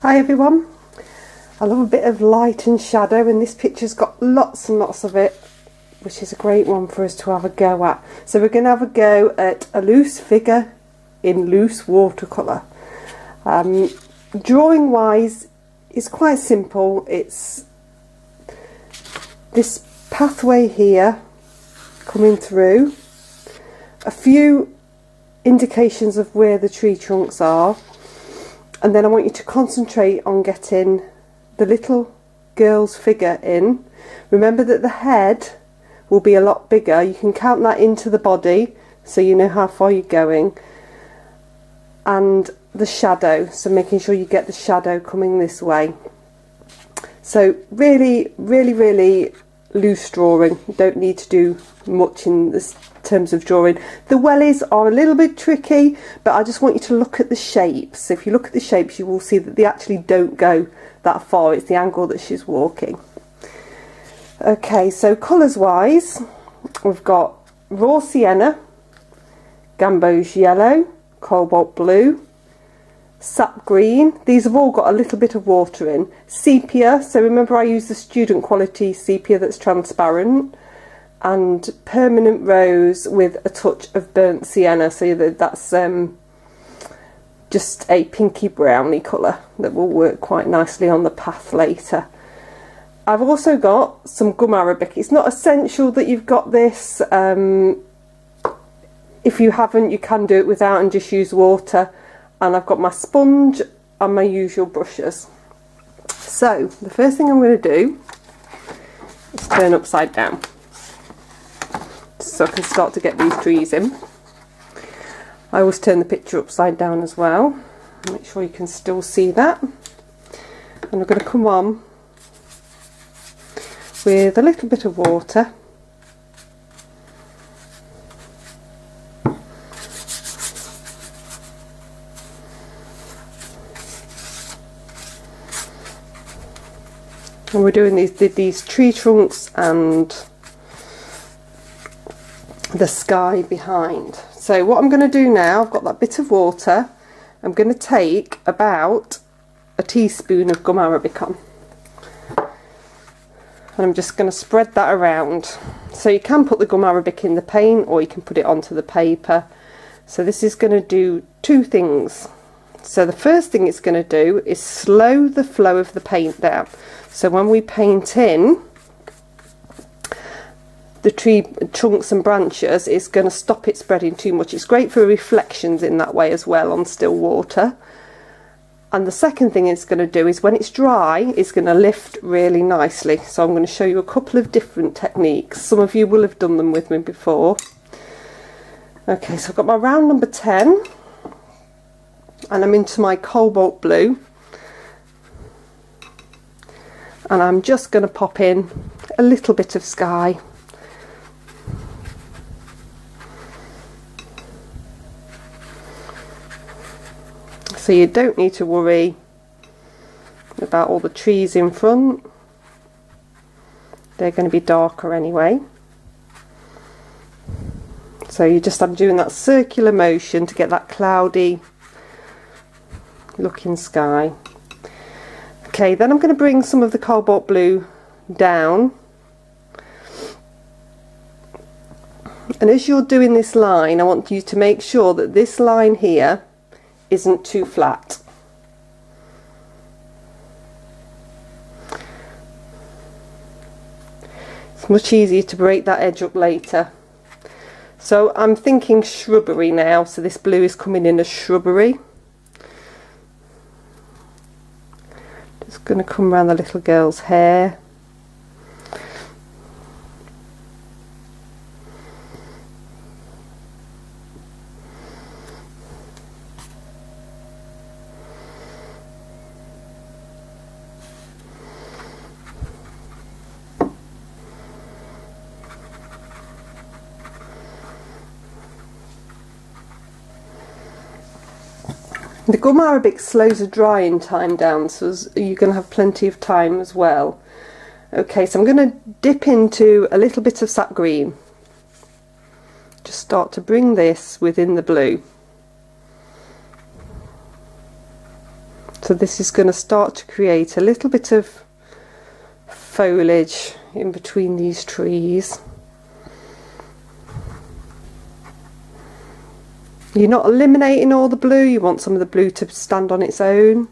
Hi everyone, I love a bit of light and shadow, and this picture's got lots and lots of it, which is a great one for us to have a go at. So we're going to have a go at a loose figure in loose watercolour. Drawing wise, it's quite simple. It's this pathway here coming through, a few indications of where the tree trunks are. And then I want you to concentrate on getting the little girl's figure in. Remember that the head will be a lot bigger. You can count that into the body so you know how far you're going. And the shadow, so making sure you get the shadow coming this way. So really loose drawing. You don't need to do much in this terms of drawing. The wellies are a little bit tricky, but I just want you to look at the shapes. If you look at the shapes, you will see that they actually don't go that far. It's the angle that she's walking. Okay, so colours wise, we've got raw sienna, gamboge yellow, cobalt blue, sap green. These have all got a little bit of water in. Sepia, so remember I use the student quality sepia that's transparent, and permanent rose with a touch of burnt sienna, so that's just a pinky browny colour that will work quite nicely on the path later. I've also got some gum arabic. It's not essential that you've got this. If you haven't, you can do it without and just use water. And I've got my sponge and my usual brushes. So the first thing I'm going to do is turn upside down, so I can start to get these trees in. I always turn the picture upside down as well. Make sure you can still see that. And I'm going to come on with a little bit of water. And we're doing these tree trunks and the sky behind. So what I'm going to do now, I've got that bit of water, I'm going to take about a teaspoon of gum arabic on, and I'm just going to spread that around. So you can put the gum arabic in the paint, or you can put it onto the paper. So this is going to do two things. So the first thing it's going to do is slow the flow of the paint down. So when we paint in the tree trunks and branches, it's going to stop it spreading too much. It's great for reflections in that way as well on still water. And the second thing it's going to do is when it's dry, it's going to lift really nicely. So I'm going to show you a couple of different techniques. Some of you will have done them with me before. Okay, so I've got my round number 10 and I'm into my cobalt blue. And I'm just going to pop in a little bit of sky. So you don't need to worry about all the trees in front. They're going to be darker anyway. So I'm doing that circular motion to get that cloudy looking sky. Okay, then I'm going to bring some of the cobalt blue down, and as you're doing this line, I want you to make sure that this line here isn't too flat. It's much easier to break that edge up later. So I'm thinking shrubbery now, so this blue is coming in as shrubbery. Just going to come around the little girl's hair. The gum arabic slows the drying time down, so you're going to have plenty of time as well. Okay, so I'm going to dip into a little bit of sap green. Just start to bring this within the blue. So this is going to start to create a little bit of foliage in between these trees. You're not eliminating all the blue, you want some of the blue to stand on its own.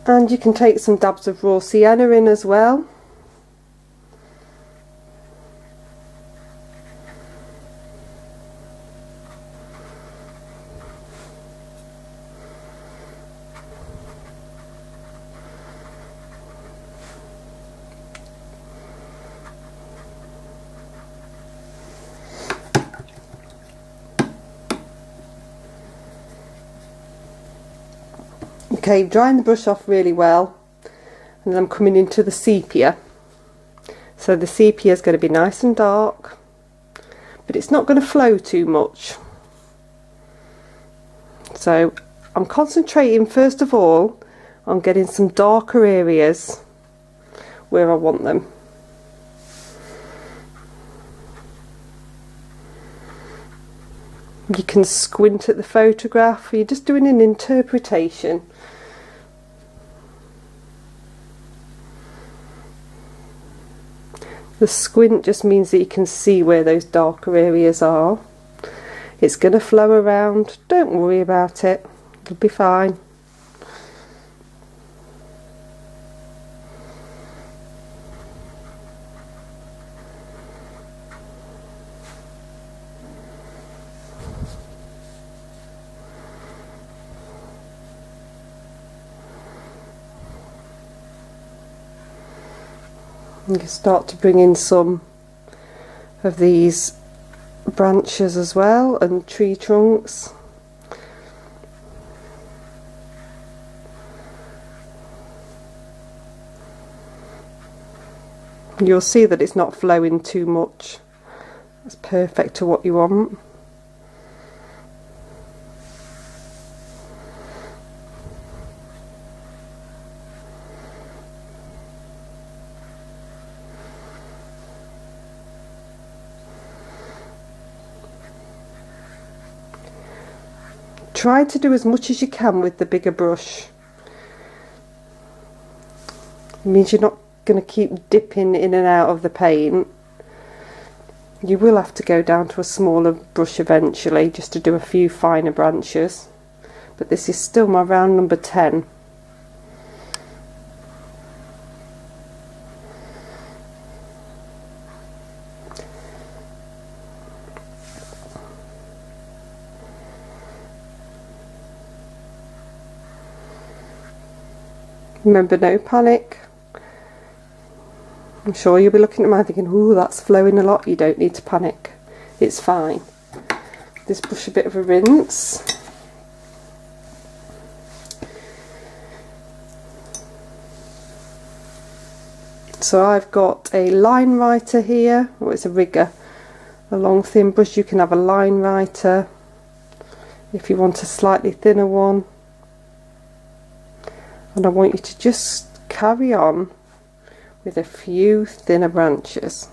And you can take some dabs of raw sienna in as well. Okay, drying the brush off really well, and then I'm coming into the sepia. So the sepia is going to be nice and dark, but it's not going to flow too much. So I'm concentrating first of all on getting some darker areas where I want them. You can squint at the photograph, you're just doing an interpretation. The squint just means that you can see where those darker areas are. It's going to flow around, don't worry about it, it'll be fine. You can start to bring in some of these branches as well and tree trunks. You'll see that it's not flowing too much. That's perfect to what you want. Try to do as much as you can with the bigger brush. It means you're not going to keep dipping in and out of the paint. You will have to go down to a smaller brush eventually just to do a few finer branches, but this is still my round number 10. Remember, no panic. I'm sure you'll be looking at mine thinking, ooh, that's flowing a lot. You don't need to panic. It's fine. This brush a bit of a rinse. So I've got a line writer here, or it's a rigger, a long thin brush. You can have a line writer if you want a slightly thinner one. And I want you to just carry on with a few thinner branches.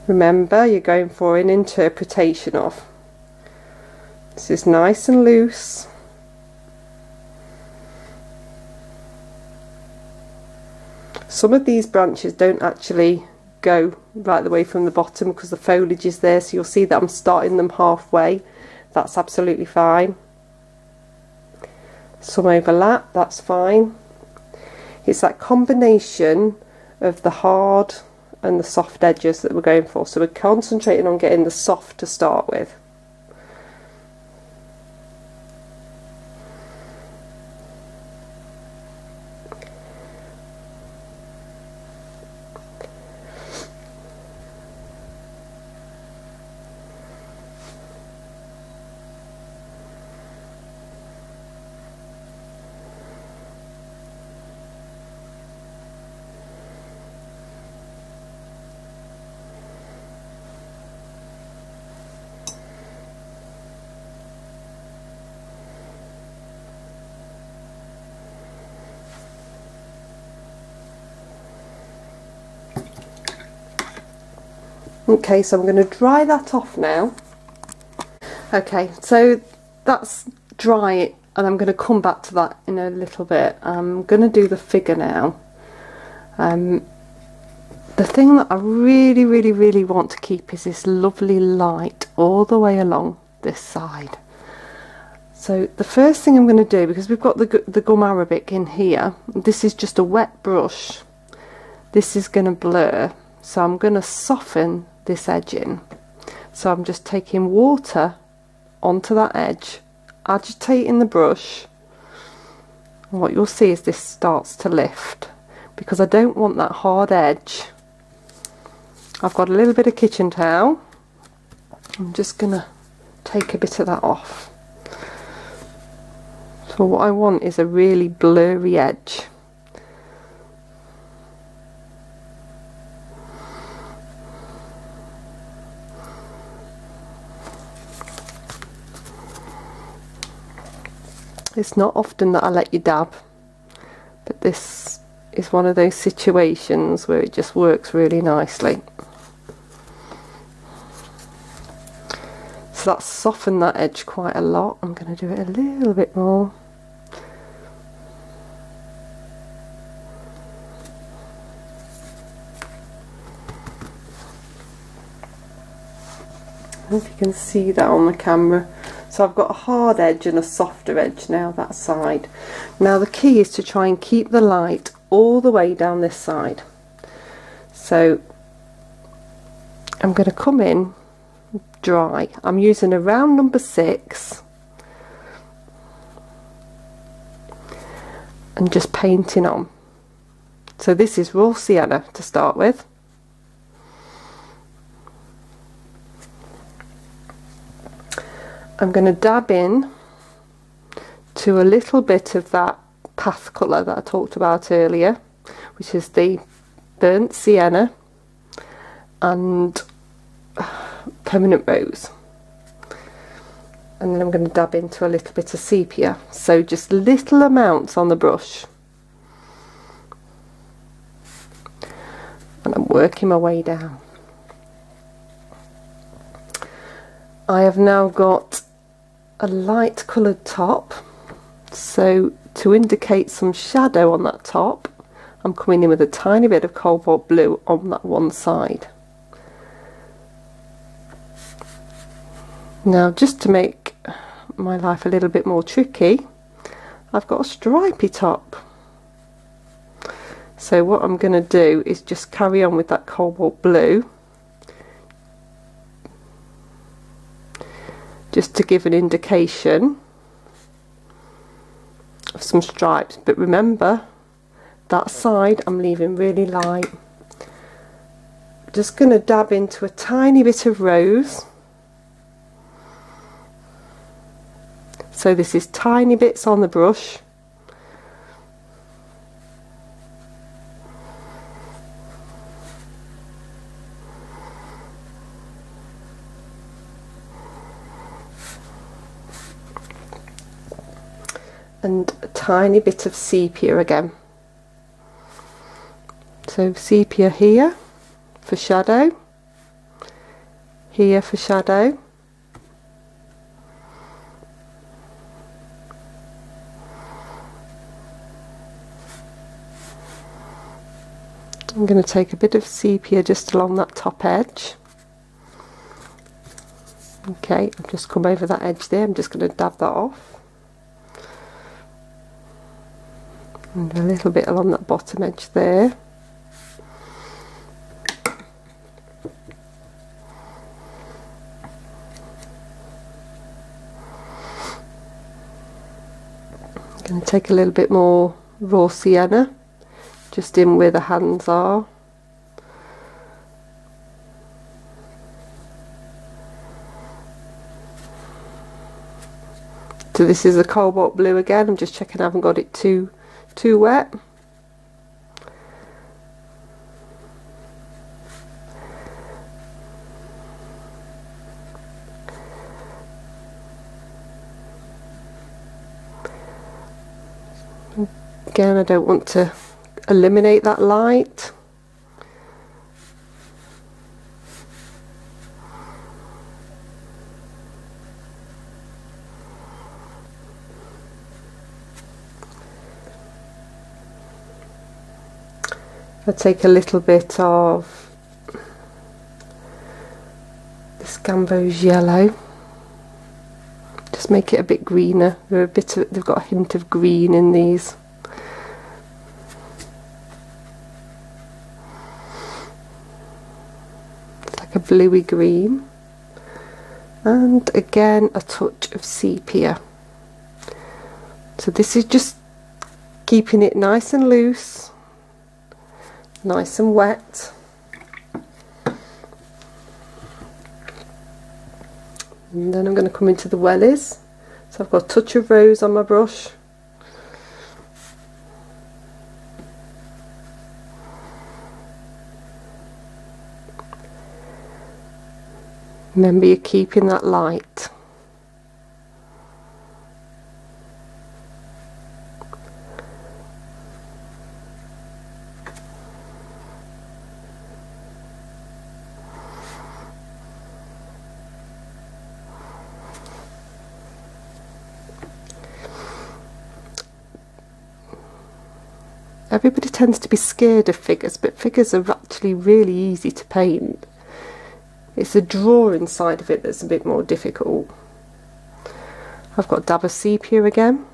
Remember, you're going for an interpretation of. This is nice and loose. Some of these branches don't actually go right the way from the bottom because the foliage is there, so you'll see that I'm starting them halfway. That's absolutely fine. Some overlap, that's fine. It's that combination of the hard and the soft edges that we're going for, so we're concentrating on getting the soft to start with. Okay, so I'm going to dry that off now. Okay, so that's dry, and I'm going to come back to that in a little bit. I'm going to do the figure now. The thing that I really want to keep is this lovely light all the way along this side. So the first thing I'm going to do, because we've got the gum arabic in here, this is just a wet brush. This is going to blur, so I'm going to soften this edge in. So I'm just taking water onto that edge, agitating the brush, and what you'll see is this starts to lift, because I don't want that hard edge. I've got a little bit of kitchen towel. I'm just going to take a bit of that off. So what I want is a really blurry edge. It's not often that I let you dab, but this is one of those situations where it just works really nicely. So that's softened that edge quite a lot. I'm going to do it a little bit more. I don't know if you can see that on the camera. So I've got a hard edge and a softer edge now, that side. Now the key is to try and keep the light all the way down this side. So I'm going to come in dry. I'm using a round number 6 and just painting on. So this is raw sienna to start with. I'm going to dab in to a little bit of that path colour that I talked about earlier, which is the burnt sienna and permanent rose, and then I'm going to dab into a little bit of sepia, so just little amounts on the brush, and I'm working my way down. I have now got a light coloured top, so to indicate some shadow on that top, I'm coming in with a tiny bit of cobalt blue on that one side. Now, just to make my life a little bit more tricky, I've got a stripy top. So what I'm going to do is just carry on with that cobalt blue, just to give an indication of some stripes. But remember, that side I'm leaving really light. Just going to dab into a tiny bit of rose. So this is tiny bits on the brush. And a tiny bit of sepia again. So sepia here for shadow, here for shadow, I'm going to take a bit of sepia just along that top edge. Okay, I've just come over that edge there, I'm just going to dab that off. And a little bit along that bottom edge there. I'm going to take a little bit more raw sienna, just in where the hands are. So this is a cobalt blue again, I'm just checking I haven't got it too wet. Again, I don't want to eliminate that light. I take a little bit of this Gambo's yellow, just make it a bit greener. They've got a hint of green in these. It's like a bluey green, and again a touch of sepia. So this is just keeping it nice and loose, nice and wet. And then I'm going to come into the wellies. So I've got a touch of rose on my brush. Remember, you're keeping that light. Everybody tends to be scared of figures, but figures are actually really easy to paint. It's the drawing side of it that's a bit more difficult. I've got a dab of sepia again,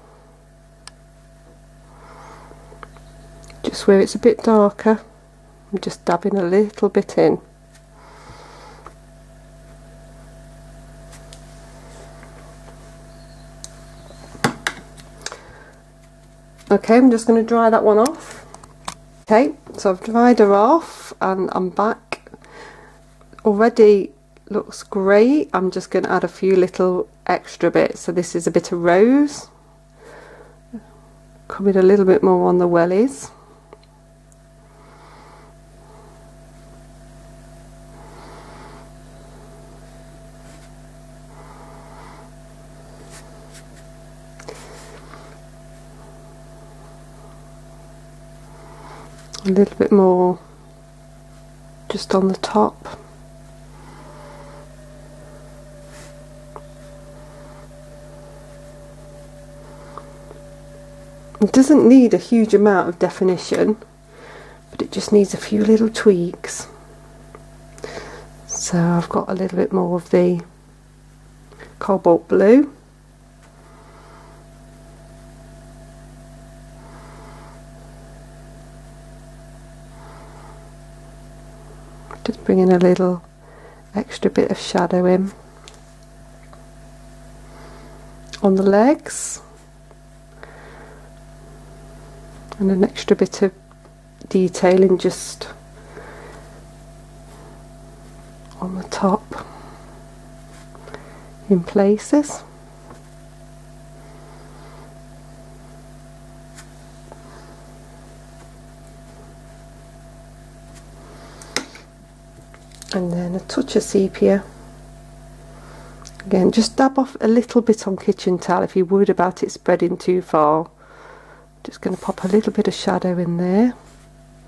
just where it's a bit darker. I'm just dabbing a little bit in. Okay, I'm just going to dry that one off. Okay, so I've dried her off and I'm back. Already looks great. I'm just going to add a few little extra bits. So this is a bit of rose, coming a little bit more on the wellies. A little bit more just on the top. It doesn't need a huge amount of definition, but it just needs a few little tweaks. So I've got a little bit more of the cobalt blue. Just bring in a little extra bit of shadow in on the legs, and an extra bit of detailing just on the top in places. And then a touch of sepia. Again, just dab off a little bit on kitchen towel if you're worried about it spreading too far. Just going to pop a little bit of shadow in there,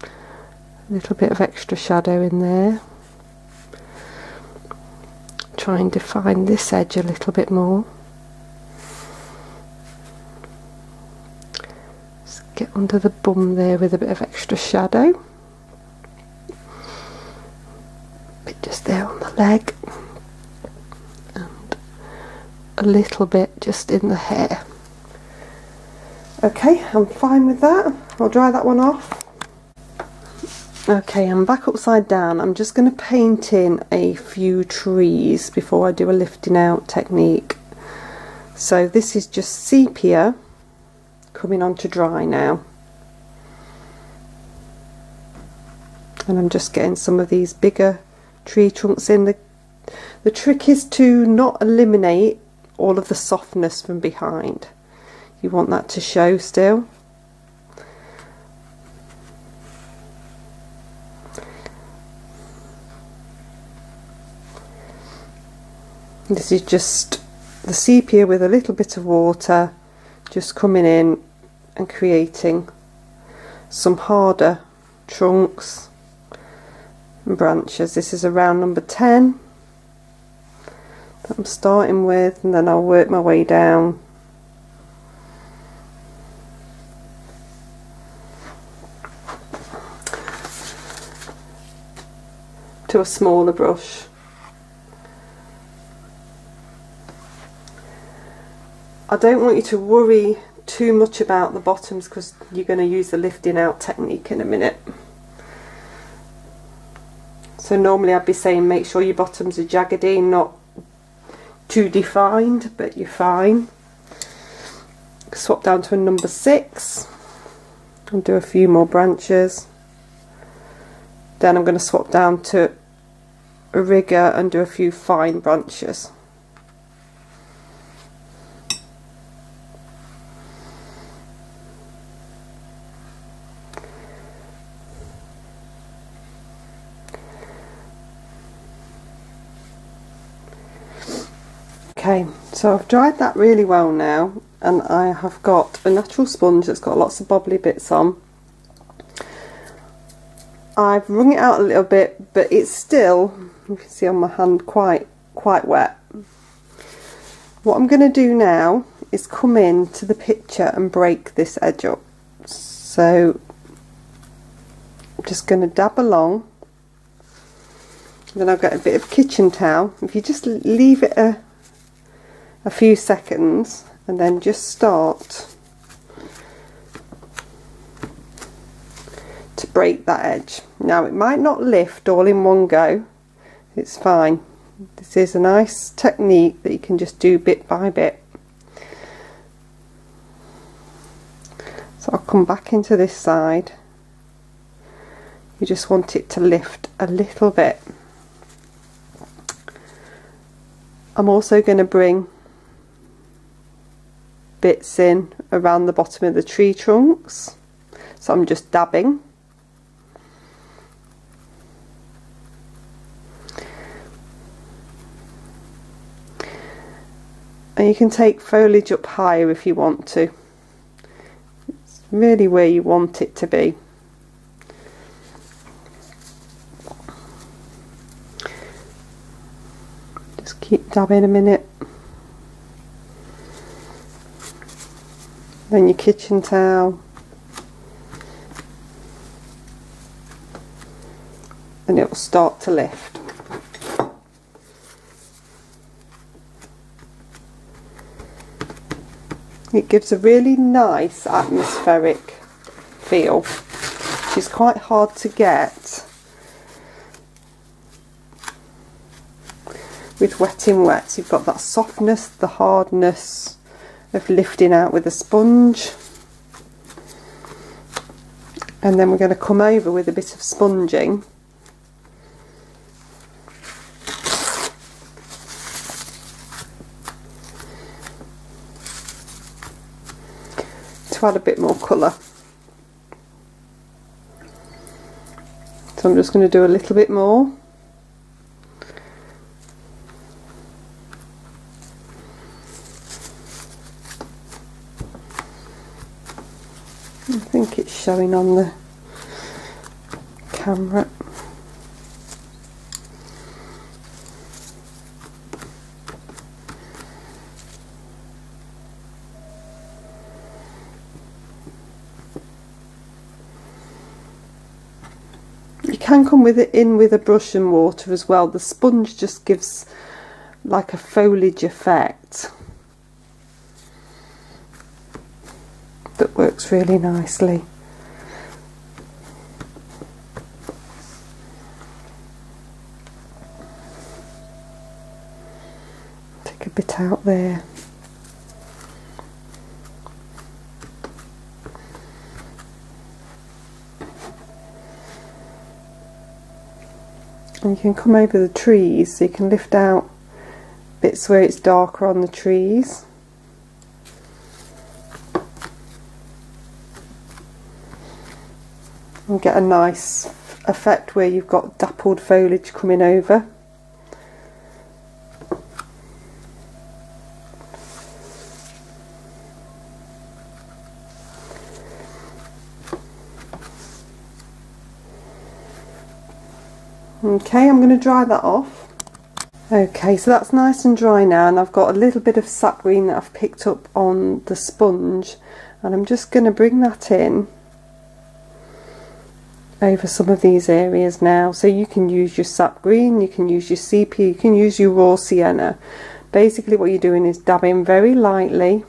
a little bit of extra shadow in there. Try and define this edge a little bit more. Just get under the bum there with a bit of extra shadow. Just there on the leg, and a little bit just in the hair. Okay, I'm fine with that. I'll dry that one off. Okay, I'm back upside down. I'm just going to paint in a few trees before I do a lifting out technique. So this is just sepia coming on to dry now. And I'm just getting some of these bigger tree trunks in. The trick is to not eliminate all of the softness from behind. You want that to show still. This is just the sepia with a little bit of water, just coming in and creating some harder trunks and branches. This is around number 10 that I'm starting with, and then I'll work my way down. to a smaller brush. I don't want you to worry too much about the bottoms because you're going to use the lifting out technique in a minute. So normally I'd be saying make sure your bottoms are jaggedy, not too defined, but you're fine. Swap down to a number 6 and do a few more branches. Then I'm going to swap down to a rigger and do a few fine branches. Okay, so I've dried that really well now, and I have got a natural sponge that's got lots of bobbly bits on. I've wrung it out a little bit, but it's still, you can see on my hand, quite wet. What I'm going to do now is come in to the picture and break this edge up. So I'm just going to dab along. Then I've got a bit of kitchen towel. If you just leave it a few seconds and then just start to break that edge. Now it might not lift all in one go, it's fine. This is a nice technique that you can just do bit by bit. So I'll come back into this side. You just want it to lift a little bit. I'm also going to bring bits in around the bottom of the tree trunks, so I'm just dabbing. And you can take foliage up higher if you want to. It's really where you want it to be. Just keep dabbing a minute. Then your kitchen towel, and it will start to lift. It gives a really nice atmospheric feel, which is quite hard to get with wet in wet. So you've got that softness, the hardness of lifting out with a sponge, and then we're going to come over with a bit of sponging to add a bit more colour. So I'm just going to do a little bit more. I think it's showing on the camera. You can come with it in with a brush and water as well. The sponge just gives like a foliage effect that works really nicely. Take a bit out there. And you can come over the trees, so you can lift out bits where it's darker on the trees. And get a nice effect where you've got dappled foliage coming over. Okay, I'm going to dry that off. Okay, so that's nice and dry now, and I've got a little bit of sap green that I've picked up on the sponge, and I'm just going to bring that in over some of these areas now. So you can use your sap green, you can use your sepia, you can use your raw sienna. Basically what you're doing is dabbing very lightly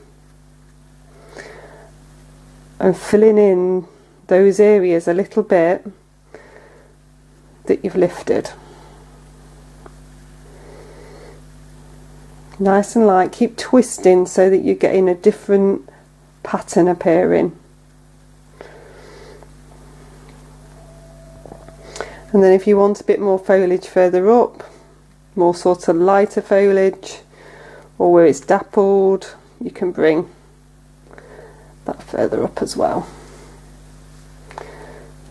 and filling in those areas a little bit that you've lifted. Nice and light. Keep twisting so that you're getting a different pattern appearing. And then if you want a bit more foliage further up, more sort of lighter foliage, or where it's dappled, you can bring that further up as well.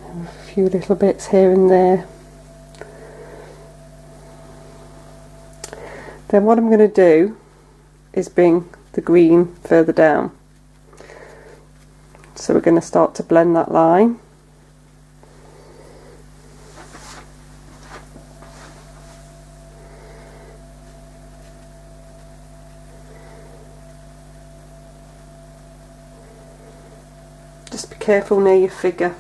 And a few little bits here and there. Then what I'm going to do is bring the green further down. So we're going to start to blend that line. Just be careful near your figure.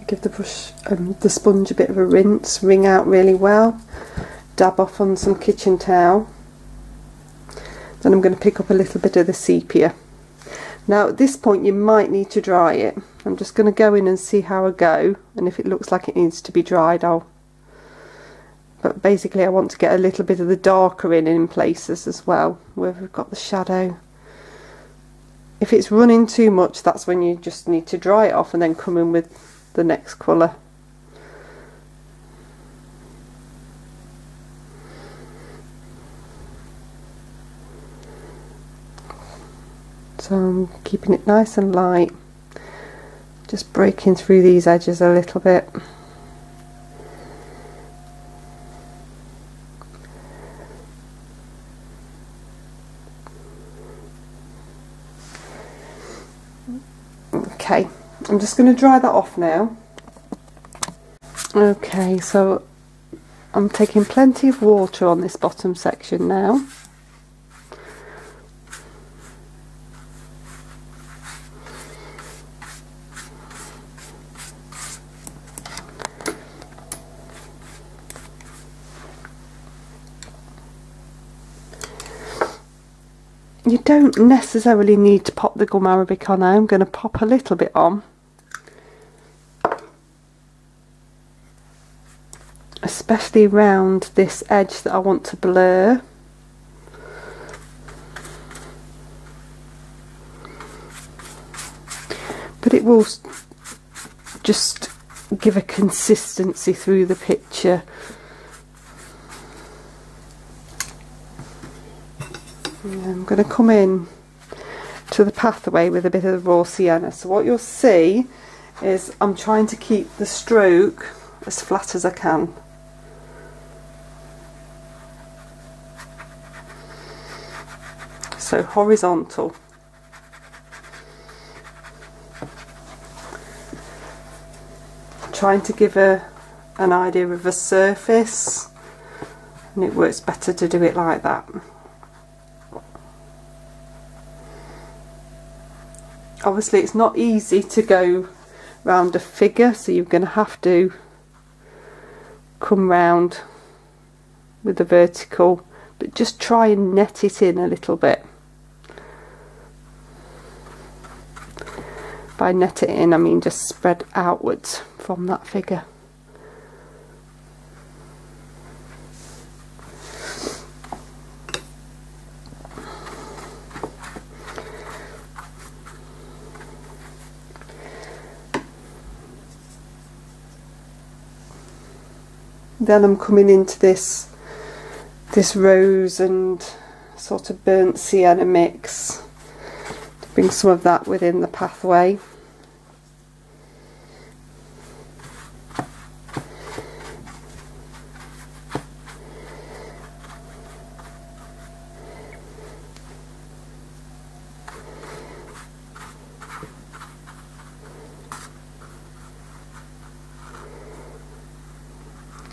Give the brush, the sponge a bit of a rinse, wring out really well, dab off on some kitchen towel. Then I'm going to pick up a little bit of the sepia. Now at this point you might need to dry it. I'm just going to go in and see how I go, and if it looks like it needs to be dried, but basically I want to get a little bit of the darker in places as well, where we've got the shadow. If it's running too much, that's when you just need to dry it off and then come in with the next colour. So I'm keeping it nice and light, just breaking through these edges a little bit. Okay, I'm just going to dry that off now. Okay, so I'm taking plenty of water on this bottom section now. You don't necessarily need to pop the gum arabic on now. I'm going to pop a little bit on, especially around this edge that I want to blur. But it will just give a consistency through the picture. I'm going to come in to the pathway with a bit of the raw sienna. So what you'll see is I'm trying to keep the stroke as flat as I can. So horizontal. Trying to give an idea of a surface, and it works better to do it like that. Obviously it's not easy to go round a figure, so you're going to have to come round with the vertical, but just try and net it in a little bit. By net it in I mean just spread outwards from that figure. Then I'm coming into this rose and sort of burnt sienna mix to bring some of that within the pathway.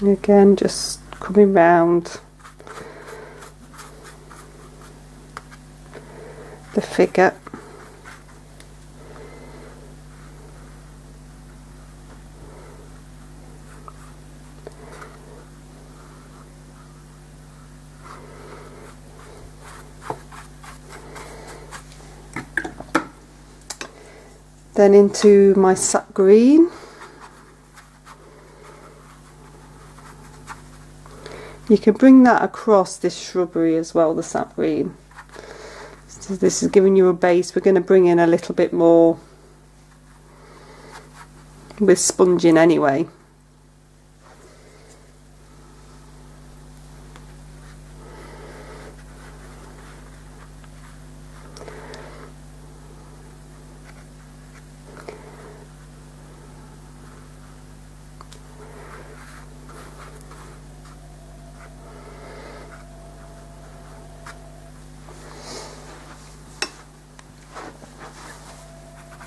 Again, just coming round the figure. Then into my sap green. You can bring that across this shrubbery as well, the sap green. So this is giving you a base. We're going to bring in a little bit more with sponging anyway.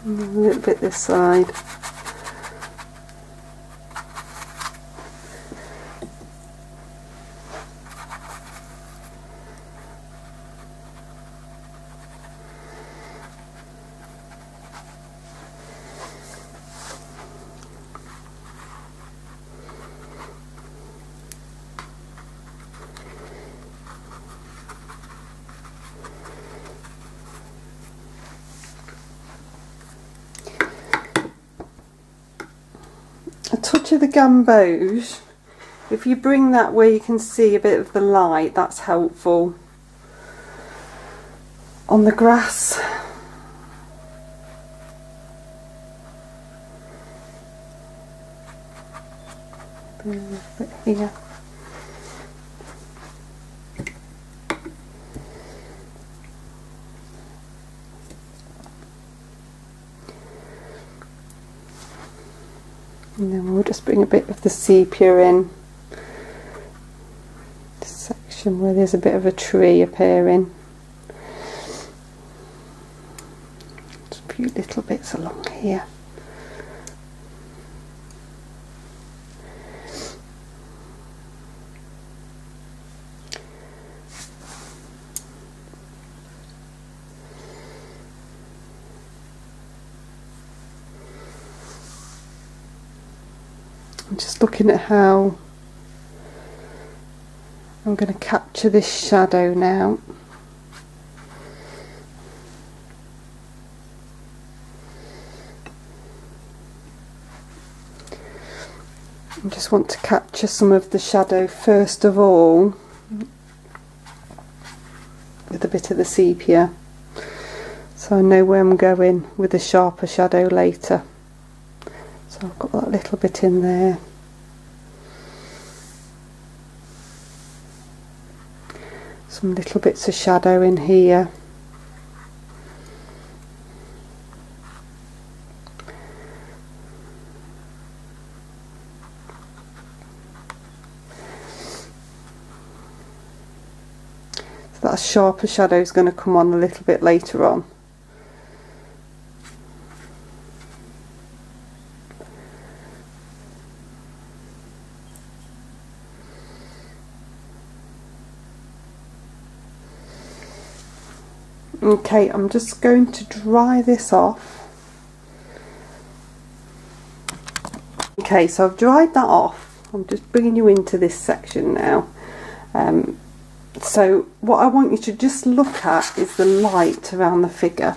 A little bit this side. A touch of the gamboge, if you bring that where you can see a bit of the light, that's helpful. On the grass, a little bit here. And then we'll just bring a bit of the sepia in this section where there's a bit of a tree appearing. Just a few little bits along here. I'm just looking at how I'm going to capture this shadow now. I just want to capture some of the shadow first of all with a bit of the sepia, so I know where I'm going with a sharper shadow later. So I've got that little bit in there. Some little bits of shadow in here. So that sharper shadow is going to come on a little bit later on. Okay, I'm just going to dry this off. Okay, so I've dried that off. I'm just bringing you into this section now. So what I want you to just look at is the light around the figure.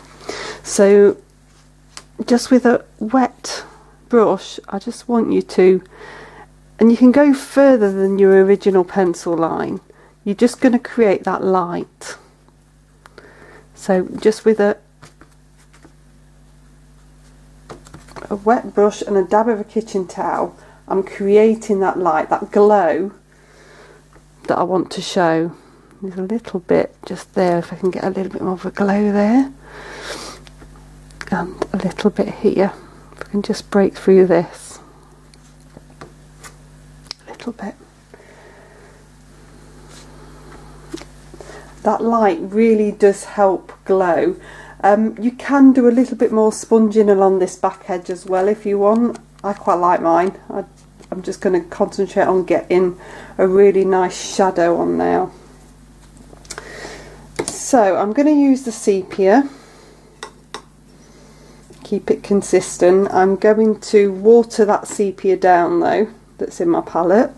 So just with a wet brush, I just want you to, and you can go further than your original pencil line, you're just going to create that light. So just with a wet brush and a dab of a kitchen towel, I'm creating that light, that glow that I want to show. There's a little bit just there, if I can get a little bit more of a glow there, and a little bit here, if I can just break through this a little bit. That light really does help glow. You can do a little bit more sponging along this back edge as well if you want. I quite like mine. I I'm just going to concentrate on getting a really nice shadow on now. So I'm going to use the sepia, keep it consistent. I'm going to water that sepia down though, that's in my palette.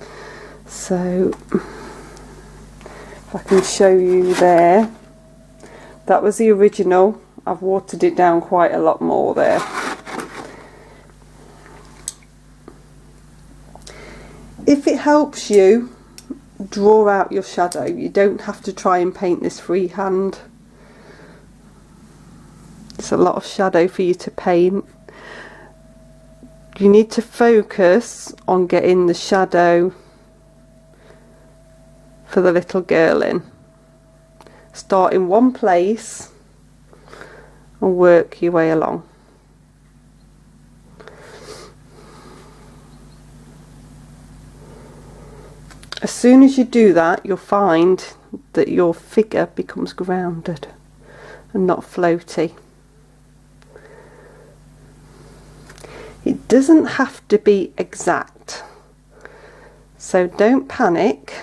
So if I can show you there, that was the original. I've watered it down quite a lot more there. If it helps you draw out your shadow, you don't have to try and paint this freehand. It's a lot of shadow for you to paint. You need to focus on getting the shadow for the little girl in. Start in one place and work your way along. As soon as you do that, you'll find that your figure becomes grounded and not floaty. It doesn't have to be exact, so don't panic.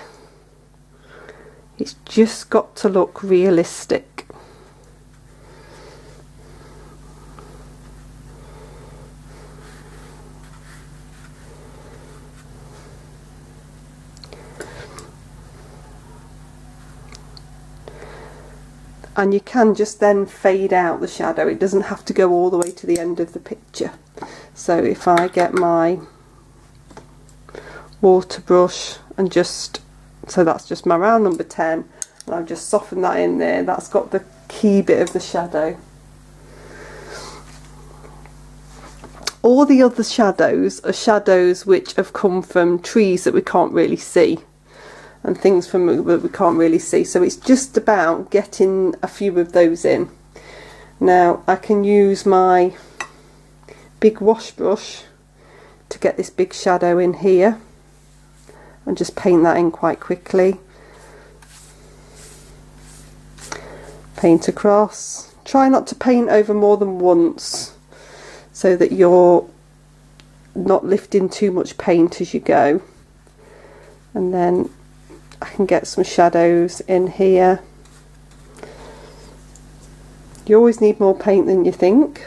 It's just got to look realistic. And you can just then fade out the shadow. It doesn't have to go all the way to the end of the picture. So if I get my water brush and just, so that's just my round number 10, and I've just softened that in there, that's got the key bit of the shadow. All the other shadows are shadows which have come from trees that we can't really see, and things from that we can't really see, so it's just about getting a few of those in. Now I can use my big wash brush to get this big shadow in here and just paint that in quite quickly. Paint across. Try not to paint over more than once so that you're not lifting too much paint as you go. And then I can get some shadows in here. You always need more paint than you think.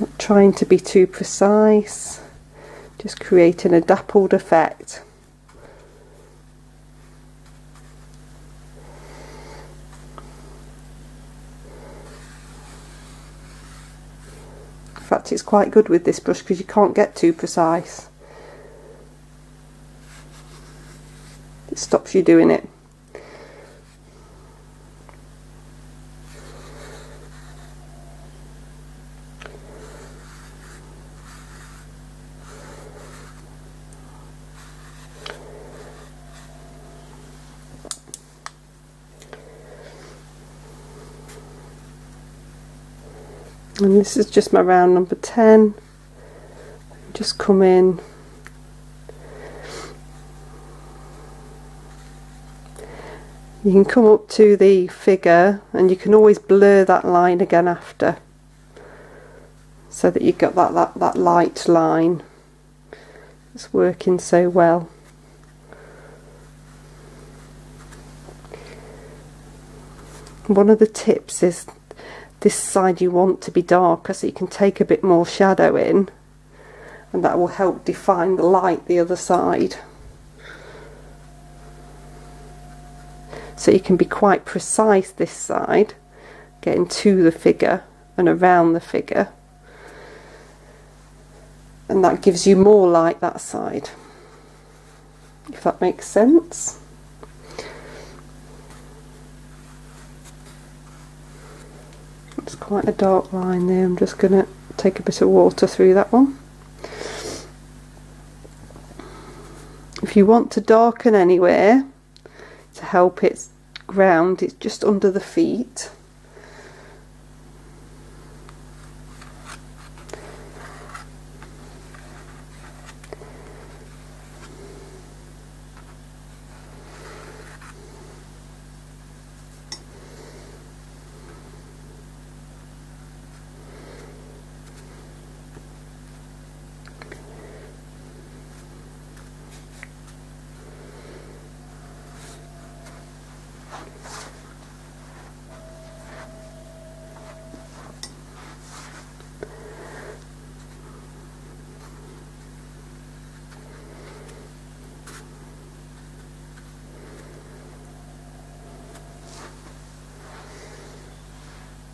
Not trying to be too precise, just creating a dappled effect. In fact, it's quite good with this brush because you can't get too precise. It stops you doing it. And this is just my round number 10. Just come in. You can come up to the figure and you can always blur that line again after, so that you've got that light line. It's working so well. One of the tips is this side you want to be darker, so you can take a bit more shadow in, and that will help define the light the other side. So you can be quite precise this side, getting to the figure and around the figure, and that gives you more light that side, if that makes sense. It's quite a dark line there. I'm just going to take a bit of water through that one. If you want to darken anywhere to help it ground, it's just under the feet.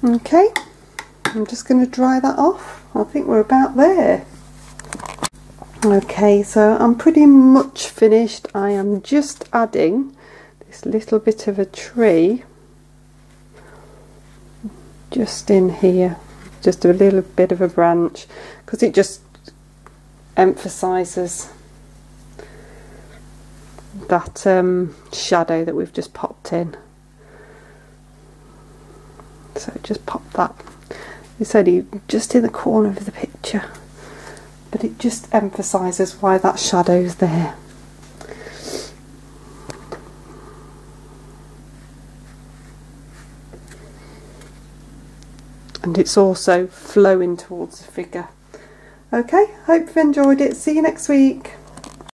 Okay, I'm just going to dry that off. I think we're about there. Okay, so I'm pretty much finished. I am just adding this little bit of a tree just in here, just a little bit of a branch, because it just emphasises that shadow that we've just popped in. So just pop that. It's only just in the corner of the picture, but it just emphasises why that shadow's there. And it's also flowing towards the figure. Okay, hope you've enjoyed it. See you next week.